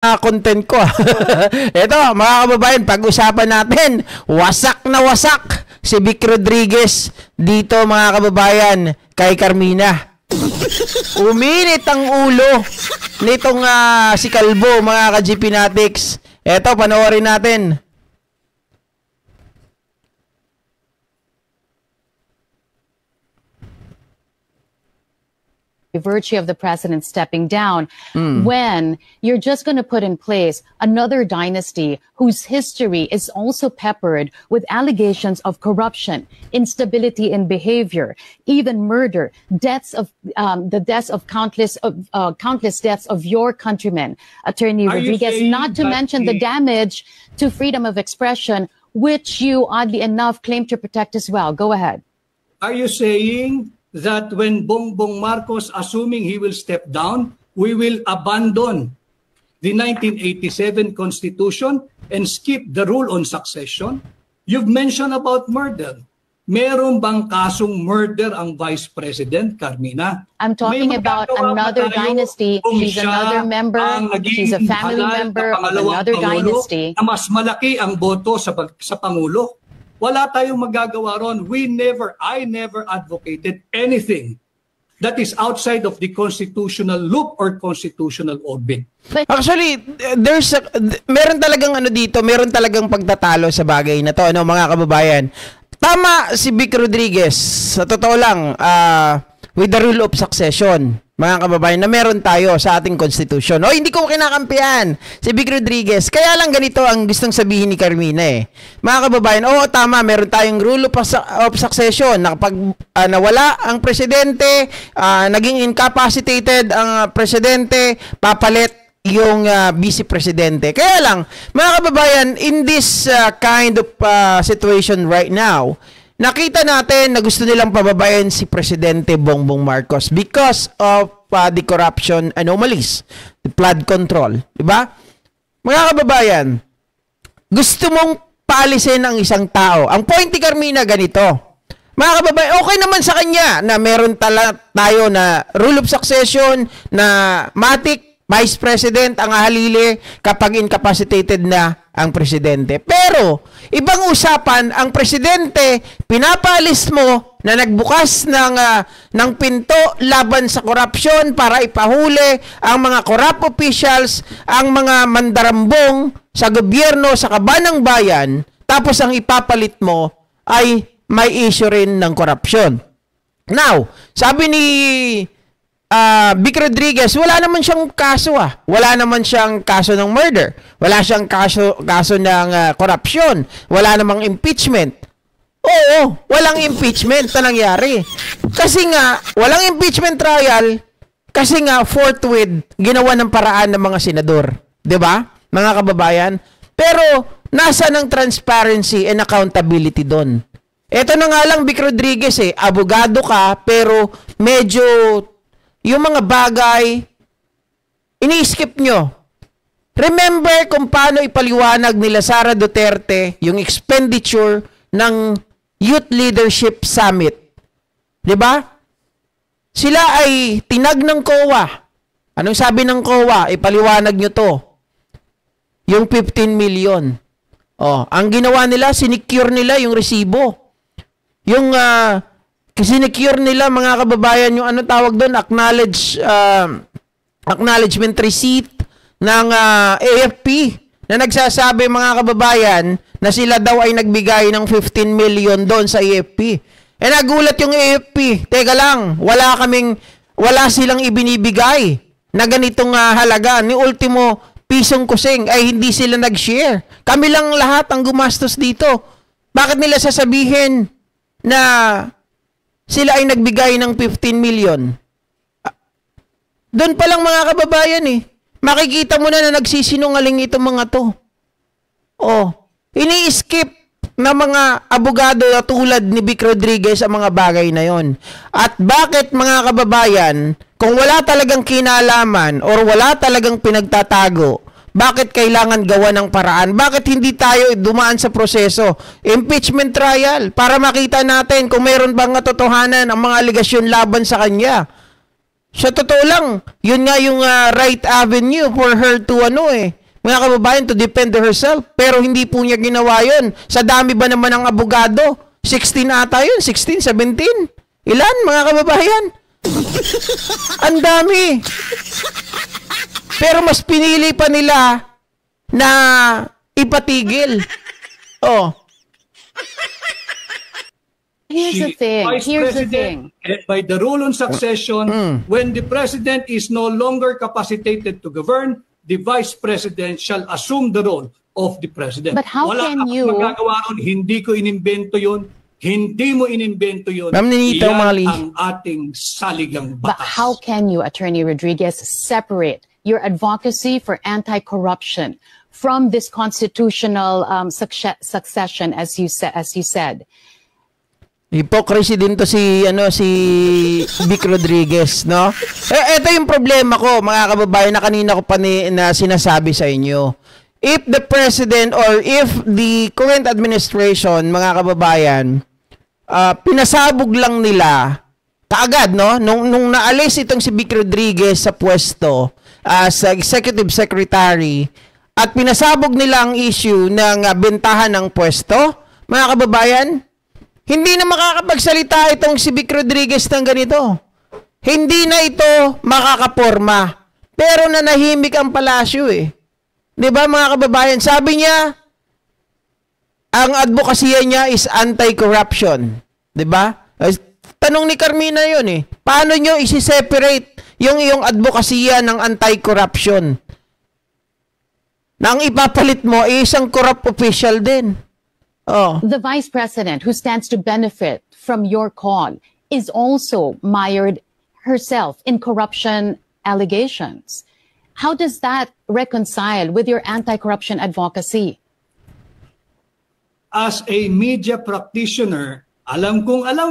content ko. Ito, mga kababayan, pag-usapan natin, wasak na wasak si Vic Rodriguez dito, mga kababayan, kay Carmina. Uminit ang ulo nitong si Calvo, mga ka-GP Natics. Ito, panoorin natin. Virtue of the president stepping down when you're just going to put in place another dynasty whose history is also peppered with allegations of corruption, instability in behavior, even murder, deaths of the deaths of countless deaths of your countrymen, Attorney Rodriguez, not to mention the damage to freedom of expression, which you oddly enough claim to protect as well. Go ahead. Are you saying that when Bongbong Marcos, assuming he will step down, we will abandon the 1987 Constitution and skip the rule on succession? You've mentioned about murder. Meron bang kasong murder ang Vice President, Carmina? I'm talking about another dynasty. She's another member. She's a family member of another dynasty. Na mas malaki ang boto sa Pangulo. Wala tayong magagawa ron. I never advocated anything that is outside of the constitutional loop or constitutional orbit. Actually, meron talagang dito, meron talagang pagtatalo sa bagay na to, mga kababayan. Tama si Vic Rodriguez, sa totoo lang, with the rule of succession, mga kababayan, na meron tayo sa ating constitution. O, hindi ko kinakampihan si Vic Rodriguez. Kaya lang ganito ang gustong sabihin ni Carmina eh. Mga kababayan, oo, tama, meron tayong rule of succession. Na kapag nawala ang presidente, naging incapacitated ang presidente, papalit yung vice presidente. Kaya lang, mga kababayan, in this kind of situation right now, nakita natin na gusto nilang pababayan si Presidente Bongbong Marcos because of the corruption anomalies, the flood control. Diba? Mga kababayan, gusto mong paalisin ang isang tao. Ang point ni Carmina ganito. Mga kababayan, okay naman sa kanya na meron tayo na rule of succession, na matik Vice President ang hahalili kapag incapacitated na ang presidente. Pero, ibang usapan, ang presidente, pinapalis mo na nagbukas ng pinto laban sa korupsyon para ipahuli ang mga corrupt officials, ang mga mandarambong sa gobyerno, sa kabanang bayan, tapos ang ipapalit mo ay may issue rin ng korupsyon. Now, sabi ni Vic Rodriguez, wala naman siyang kaso Wala naman siyang kaso ng murder. Wala siyang kaso ng corruption. Wala namang impeachment. Oo, walang impeachment na nangyari. Kasi nga, walang impeachment trial kasi nga forthwith ginawa ng paraan ng mga senador. 'Di ba? Mga kababayan. Pero nasa ng transparency and accountability doon. Ito na nga lang, Vic Rodriguez abogado ka pero medyo yung mga bagay, ini-skip nyo. Remember kung paano ipaliwanag nila Sara Duterte yung expenditure ng Youth Leadership Summit. Diba? Sila ay tinag ng COA. Anong sabi ng COA? Ipaliwanag nyo to. Yung 15 million. Ang ginawa nila, sinecure nila yung resibo. Yung sinecure nila, mga kababayan, yung tawag doon, acknowledgement receipt ng AFP na nagsasabi, mga kababayan, na sila daw ay nagbigay ng 15 million doon sa AFP. Nagulat yung AFP. Teka lang, wala silang ibinibigay na ganitong halaga. Ni ultimo pisong kusing ay hindi sila nag-share. Kami lang lahat ang gumastos dito. Bakit nila sasabihin na sila ay nagbigay ng 15 million. Doon pa lang, mga kababayan makikita mo na nagsisinungaling itong mga to. Ini-skip na mga abogado na tulad ni Vic Rodriguez ang mga bagay na yon. At bakit, mga kababayan, kung wala talagang kinalaman or wala talagang pinagtatago, bakit kailangan gawa ng paraan? Bakit hindi tayo dumaan sa proseso? Impeachment trial para makita natin kung mayroon bang katotohanan ang mga aligasyon laban sa kanya. Sa totoo lang, yun nga yung right avenue for her to mga kababayan, to defend herself. Pero hindi po niya ginawa yun. Sa dami ba naman ng abogado? 16 ata yun, 16, 17? Ilan, mga kababayan? Ang dami. Pero mas pinili pa nila na ipatigil. Oh. Here's the thing. By the rule on succession, when the president is no longer capacitated to govern, the vice president shall assume the role of the president. But how can you... Wala magagawa ron, hindi ko inimbento yun. Hindi mo inimbento yun. Ma'am Ninita, yan ang ating saligang batas. But how can you, Attorney Rodriguez, separate your advocacy for anti-corruption from this constitutional succession, as you said? Hypocrisy din to si Vic Rodriguez, no? Ito yung problema ko, mga kababayan, na kanina ko pa na sinasabi sa inyo. If the president or if the current administration, mga kababayan, pinasabog lang nila kaagad, no? Nung naalis itong si Vic Rodriguez sa pwesto as executive secretary at pinasabog nila ang issue ng bentahan ng pwesto, mga kababayan, hindi na makakapagsalita itong si Vic Rodriguez ng ganito. Hindi na ito makakaporma. Pero nanahimik ang palasyo eh. 'Di ba, mga kababayan? Sabi niya, ang advokasya niya is anti-corruption. 'Di ba? Tanong ni Carmina 'yun eh. Paano niyo isi-separate yung iyong advokasya ng anti-corruption? Na ang ipapalit mo ay isang corrupt official din. Oh. The vice president who stands to benefit from your call is also mired herself in corruption allegations. How does that reconcile with your anti-corruption advocacy? As a media practitioner, alam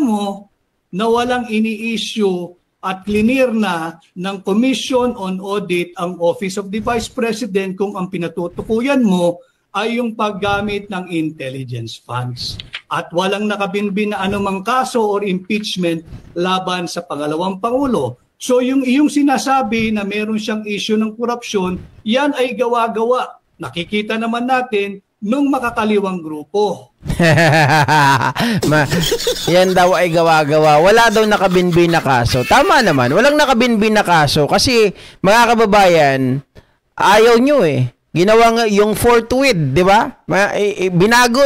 mo na walang ini-issue at clear na ng Commission on Audit ang Office of the Vice President kung ang pinatutukuyan mo ay yung paggamit ng intelligence funds. At walang nakabinbin na anumang kaso or impeachment laban sa pangalawang Pangulo. So yung iyong sinasabi na meron siyang issue ng korupsyon, yan ay gawa-gawa. Nakikita naman natin nung makakaliwang grupo. Yan daw ay gawa-gawa. Wala daw nakabinbin na kaso. Tama naman, walang nakabinbin na kaso. Kasi mga kababayan, ayaw nyo eh. Ginawa nga yung forthwith, di ba? Binago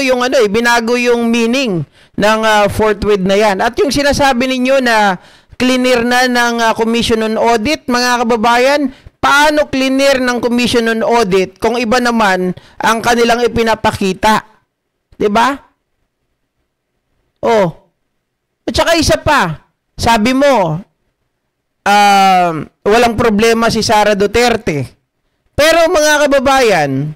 yung meaning ng forthwith na yan. At yung sinasabi ninyo na clear na ng Commission on Audit, mga kababayan, paano clear ng Commission on Audit kung iba naman ang kanilang ipinapakita? Di ba? Oh. At saka isa pa, sabi mo, walang problema si Sara Duterte. Pero mga kababayan,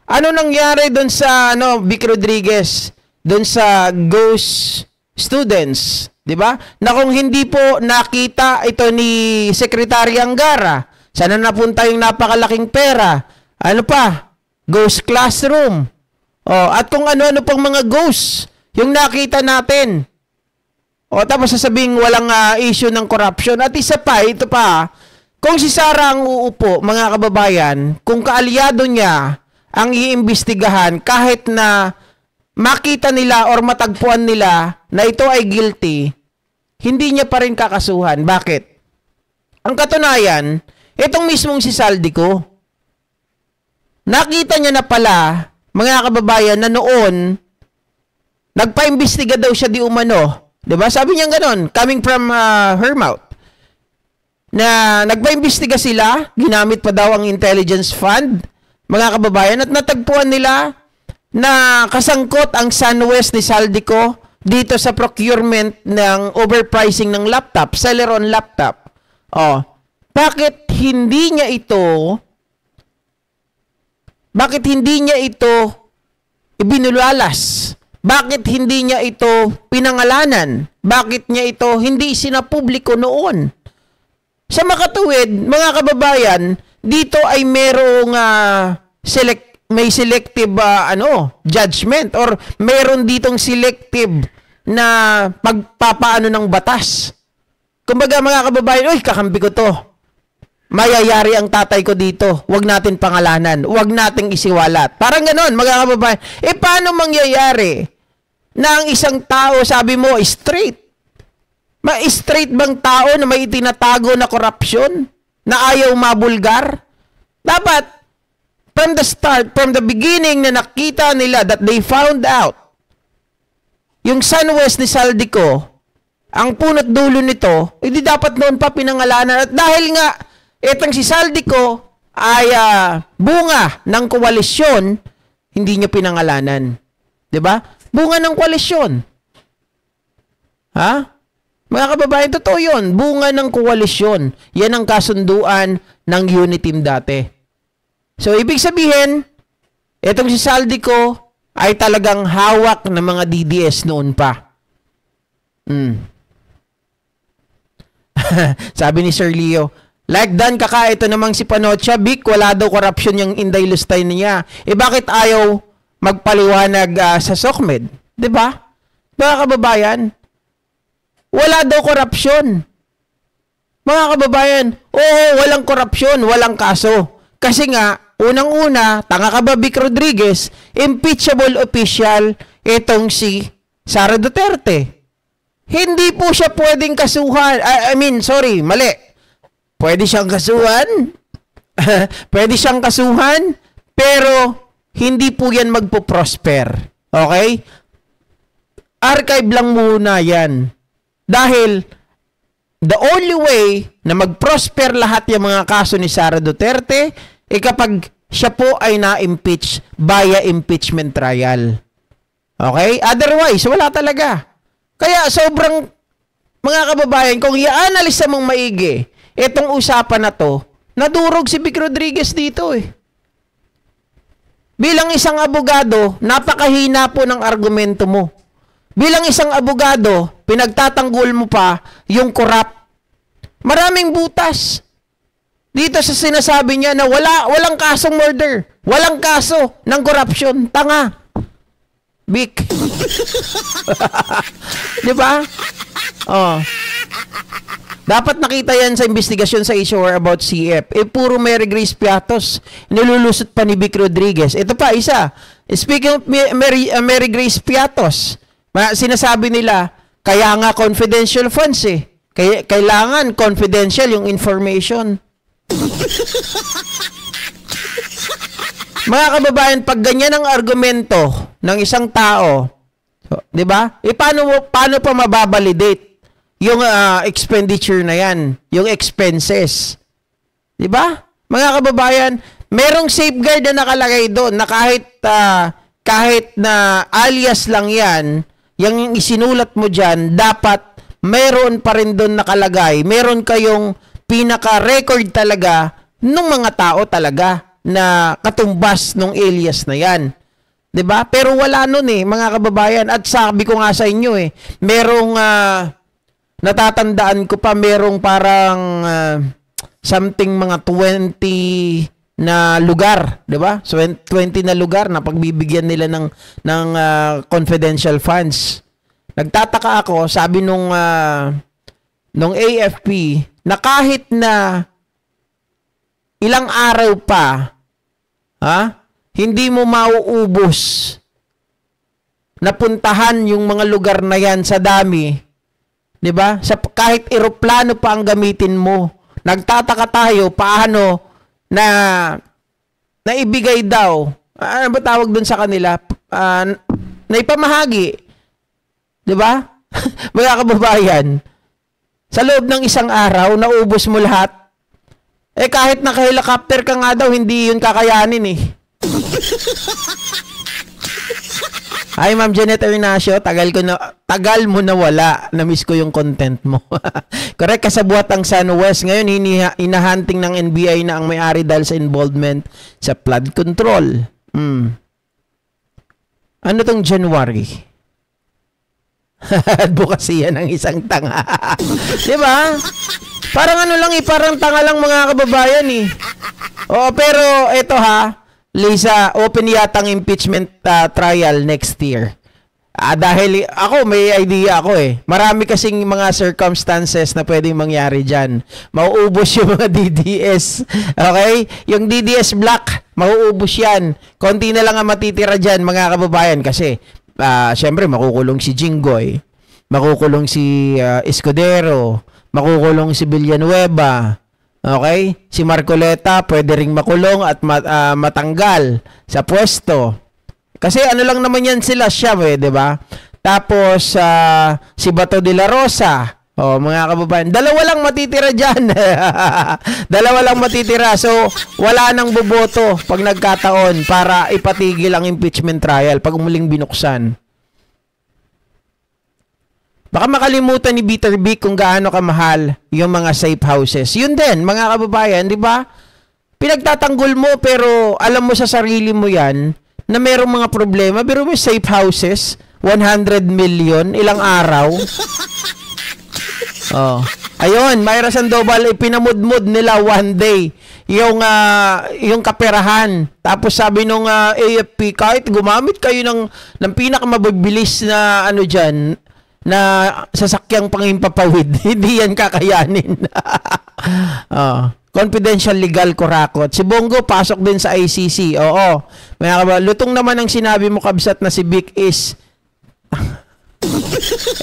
ano nangyari doon sa Vic Rodriguez, doon sa ghost students, 'di ba? Na kung hindi po nakita ito ni Secretary Angara, sana napunta yung napakalaking pera. Ano pa? Ghost classroom. Oh, at kung ano-ano pang mga ghosts yung nakita natin. O tapos sasabing walang issue ng corruption. At isa pa, ito pa, kung si Sara ang uupo, mga kababayan, kung kaalyado niya ang iimbestigahan kahit na makita nila or matagpuan nila na ito ay guilty, hindi niya pa rin kakasuhan. Bakit? Ang katunayan, itong mismong si Saldico, nakita niya na pala, mga kababayan, na noon, nagpa-imbestiga daw siya di umano. Diba? Sabi niya ganon, coming from her mouth. Na nagpa-imbestiga sila, ginamit pa daw ang intelligence fund, mga kababayan, at natagpuan nila na kasangkot ang SunWest ni Saldico dito sa procurement ng overpricing ng laptop, seller on laptop. Oh, bakit hindi niya ito ibinulalas? Bakit hindi niya ito pinangalanan? Bakit niya ito hindi sinapubliko noon? Sa makatuwid, mga kababayan, dito ay merong may selective judgment or meron ditong selective na pagpapaano ng batas. Kumbaga mga kababayan, uy, kakampi ko to. Mayayari ang tatay ko dito. Huwag natin pangalanan. Huwag nating isiwalat. Parang ganon, mga kababayan. Paano mangyayari na ang isang tao, sabi mo, straight? Ma-straight bang tao na may itinatago na korupsyon? Na ayaw mabulgar? Dapat, from the start, from the beginning na nakita nila that they found out, yung SunWest ni Saldico, ang punot dulo nito, hindi dapat noon pa pinangalanan. At dahil nga, itong si Saldico ay bunga ng koalisyon, hindi niya pinangalanan. 'Di ba? Bunga ng koalisyon. Ha? Mga kababayan, totoo yun. Bunga ng koalisyon. Yan ang kasunduan ng Uniteam dati. So, ibig sabihin, itong si Saldico ay talagang hawak ng mga DDS noon pa. Sabi ni Sir Leo, like Dan kaka, ito namang si Panocha, Vic, wala daw korupsyon yung Inday Lustay niya. Bakit ayaw magpaliwanag sa SOCMED? 'Di ba? Mga kababayan, wala daw korupsyon. Mga kababayan, oo, walang korupsyon, walang kaso. Kasi nga, unang-una, tanga ka ba, Vic Rodriguez, impeachable official itong si Sara Duterte. Hindi po siya pwedeng kasuhan. Mali. Pwede siyang kasuhan. Pwede siyang kasuhan, pero hindi po yan magpo-prosper. Okay? Archive lang muna yan. Dahil the only way na mag-prosper lahat yung mga kaso ni Sara Duterte kapag siya po ay na-impeach via impeachment trial. Okay? Otherwise, wala talaga. Kaya sobrang, mga kababayan, kung i-analyze mong maigi, itong usapan na to, nadurog si Vic Rodriguez dito eh. Bilang isang abogado, napakahina po ng argumento mo. Bilang isang abogado, pinagtatanggol mo pa yung corrupt. Maraming butas. Dito sa sinasabi niya na walang kasong murder. Walang kaso ng corruption. Tanga. Vic. Di ba? Oh. Dapat nakita yan sa investigasyon sa HOR about CF. Puro Mary Grace Piatos. Nilulusot pa ni Vic Rodriguez. Ito pa, isa. Speaking of Mary Grace Piatos, sinasabi nila, kaya nga confidential funds eh. Kailangan confidential yung information. Mga kababayan, pag ganyan ang argumento ng isang tao, so, 'di ba? Paano pa mababalidate yung expenditure na 'yan, yung expenses? 'Di ba? Mga kababayan, merong safeguard na nakalagay doon na kahit na alias lang 'yan, yung isinulat mo diyan, dapat meron pa rin doon nakalagay. Meron kayong pinaka-record talaga ng mga tao talaga na katumbas nung alias na yan. 'Di ba? Pero wala nun eh, mga kababayan. At sabi ko nga sa inyo eh, merong natatandaan ko pa, merong parang something mga 20 na lugar, 'di ba? So 20 na lugar na pagbibigyan nila ng confidential funds. Nagtataka ako, sabi nung AFP na kahit na ilang araw pa, hindi mo mauubos na puntahan yung mga lugar na yan sa dami. 'Di ba? Kahit eroplano pa ang gamitin mo. Nagtataka tayo paano na naibigay daw. Ano ba tawag dun sa kanila? Naipamahagi. 'Di ba? Mga kababayan, sa loob ng isang araw, naubos mo lahat. Kahit naka-helicopter ka nga daw, hindi yun kakayanin eh. Hi, Ma'am Janet Ignacio. Tagal mo na wala. Na-miss ko yung content mo. Correct, kasabuat ang SunWest. Ngayon, hinahunting ng NBI na ang may-ari dahil sa involvement sa flood control. Ano tong January? Advocacy yan ng isang tanga. Diba? Parang ano lang eh, parang tanga lang mga kababayan eh. Pero eto Lisa, open yatang impeachment trial next year. Dahil ako, may idea ako eh. Marami kasing mga circumstances na pwedeng mangyari dyan. Mauubos yung mga DDS. Okay? Yung DDS Black, mauubos yan. Konti na lang ang matitira dyan, mga kababayan. Kasi, syempre, makukulong si Jinggoy. Makukulong si Escudero. Makukulong si Villanueva. Okay? Si Marcoleta, pwede ring makulong at matanggal sa pwesto. Kasi ano lang naman yan sila siya, di ba? Tapos, si Bato de la Rosa. Mga kababayan, dalawa lang matitira dyan. Dalawa lang matitira. So, wala nang boboto pag nagkataon para ipatigil ang impeachment trial pag umuling binuksan. Baka makalimutan ni Peter Vic kung gaano kamahal yung mga safe houses. Yun din, mga kababayan, di ba? Pinagtatanggol mo pero alam mo sa sarili mo yan na merong mga problema. Pero may safe houses, 100 million, ilang araw. Ayun, Myra Sandoval, ipinamudmud nila one day yung kaperahan. Tapos sabi nung AFP, kahit gumamit kayo ng pinakamabilis na ano dyan, na sasakyang pangimpapawid, hindi yan kakayanin. Confidential legal kurakot. Si Bongo pasok din sa ICC. Oo. Lutong naman ang sinabi mo, Kabsat, na si Vic is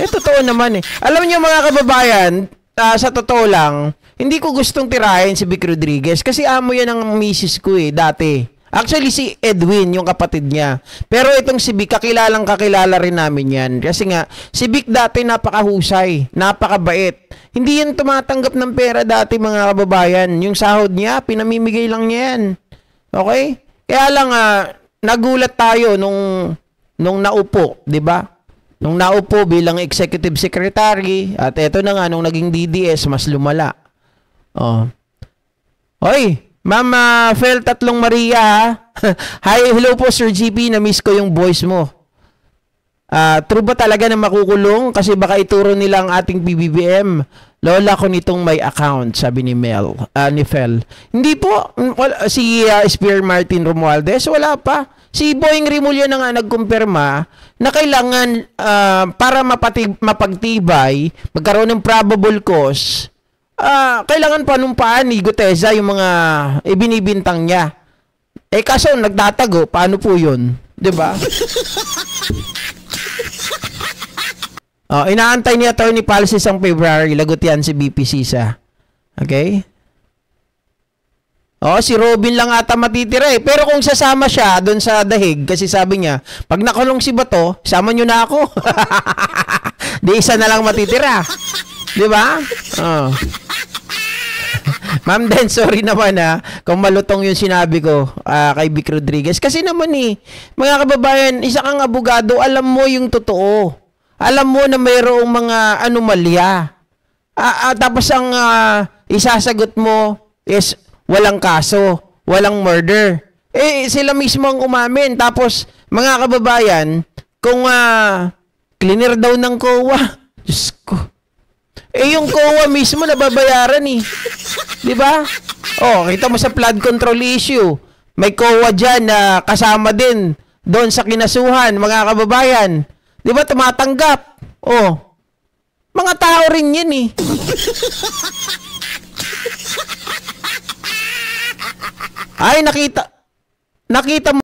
totoo naman eh. Alam niyo mga kababayan, sa totoo lang, hindi ko gustong tirahin si Vic Rodriguez kasi amo yan ang misis ko eh, dati. Actually, si Edwin, yung kapatid niya. Pero itong si Vic, kakilala rin namin yan. Kasi nga, si Vic dati napakahusay, napakabait. Hindi yan tumatanggap ng pera dati, mga kababayan. Yung sahod niya, pinamimigay lang niya yan. Okay? Kaya lang, nagulat tayo nung naupo, di ba? Nung naupo bilang executive secretary, at eto na nga, nung naging DDS, mas lumala. Hoy! Ma'am, Fel Tatlong Maria. Hi, hello po Sir GP, na-miss ko yung voice mo. True ba talaga na makukulong? Kasi baka ituro nila ang ating PBBM. Lola ko nitong may account, sabi ni Fel. Hindi po. Si Spear Martin Romualdez, wala pa. Si Boying Rimulya na nga nagkumpirma na kailangan para mapagtibay, magkaroon ng probable cause, kailangan panumpaan ni Guteza yung mga ibinibintang niya. Kaso nagtatago, paano po yun? Diba? Inaantay ni Atty. Palsis ang February, lagot yan si BP Sisa. Okay? Si Robin lang ata matitira eh. Pero kung sasama siya doon sa dahig, kasi sabi niya, pag nakulong si Bato, sama nyo na ako. Di isa na lang matitira. Diba? Ma'am Den, sorry naman kung malutong yung sinabi ko kay Vic Rodriguez. Kasi naman mga kababayan, isa kang abogado, alam mo yung totoo. Alam mo na mayroong mga anomalya. Tapos ang isasagot mo is walang kaso, walang murder. Sila mismo ang umamin. Tapos, mga kababayan, kung cleaner daw ng COA, Diyos ko. Yung COA mismo nababayaran eh. Di ba? Kita mo sa flood control issue. May COA dyan na kasama din doon sa kinasuhan, mga kababayan. Di ba? Tumatanggap. Mga tao rin yan eh. Ay, nakita mo